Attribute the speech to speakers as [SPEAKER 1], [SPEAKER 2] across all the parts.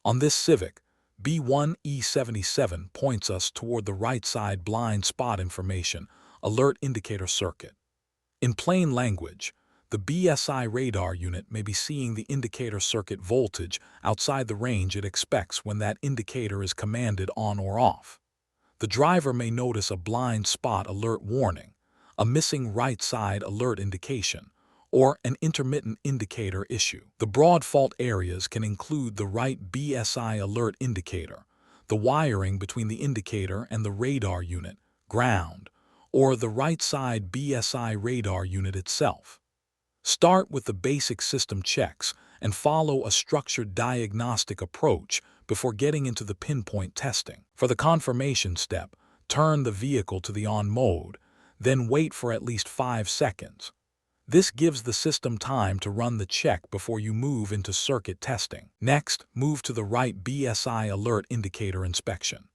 [SPEAKER 1] On this Civic, B1E77 points us toward the right side blind spot information alert indicator circuit. In plain language, the BSI radar unit may be seeing the indicator circuit voltage outside the range it expects when that indicator is commanded on or off. The driver may notice a blind spot alert warning, a missing right side alert indication, or an intermittent indicator issue. The broad fault areas can include the right BSI alert indicator, the wiring between the indicator and the radar unit, ground, or the right side BSI radar unit itself. Start with the basic system checks and follow a structured diagnostic approach before getting into the pinpoint testing. For the confirmation step, turn the vehicle to the on mode, then wait for at least 5 seconds. This gives the system time to run the check before you move into circuit testing. Next, move to the right BSI alert indicator inspection.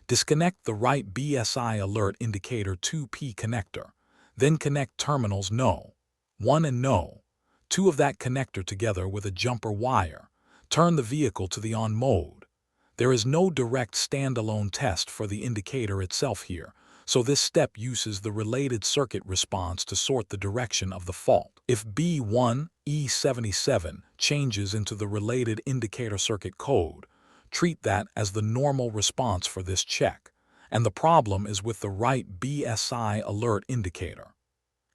[SPEAKER 1] Disconnect the right BSI alert indicator 2P connector, then connect terminals No. 1 and No. 2 of that connector together with a jumper wire. Turn the vehicle to the on mode. There is no direct standalone test for the indicator itself here, so this step uses the related circuit response to sort the direction of the fault. If B1E77 changes into the related indicator circuit code, treat that as the normal response for this check, and the problem is with the right BSI alert indicator.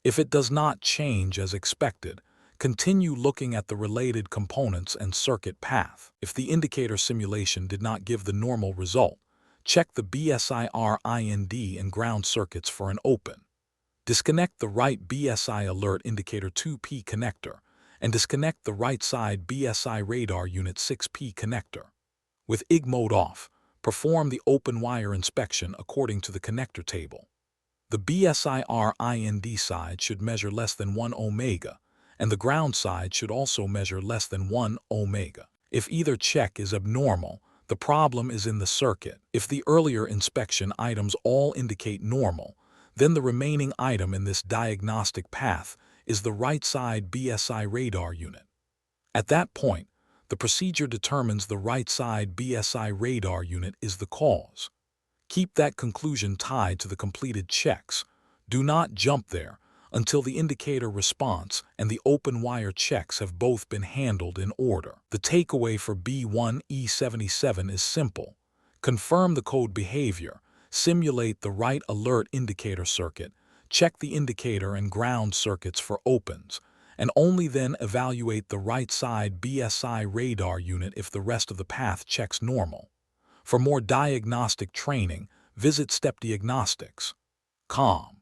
[SPEAKER 1] If it does not change as expected, continue looking at the related components and circuit path. If the indicator simulation did not give the normal result, check the BSI RIND and ground circuits for an open. Disconnect the right BSI alert indicator 2P connector and disconnect the right side BSI radar unit 6P connector. With IG mode off, perform the open wire inspection according to the connector table. The BSI RIND side should measure less than 1 ohmega, and the ground side should also measure less than 1 ohmega. If either check is abnormal, the problem is in the circuit. If the earlier inspection items all indicate normal, then the remaining item in this diagnostic path is the right side BSI radar unit. At that point, the procedure determines the right side BSI radar unit is the cause. Keep that conclusion tied to the completed checks. Do not jump there until the indicator response and the open wire checks have both been handled in order. The takeaway for B1E77 is simple. Confirm the code behavior, simulate the right alert indicator circuit, check the indicator and ground circuits for opens, and only then evaluate the right side BSI radar unit if the rest of the path checks normal. For more diagnostic training, visit stepdiagnostics.com.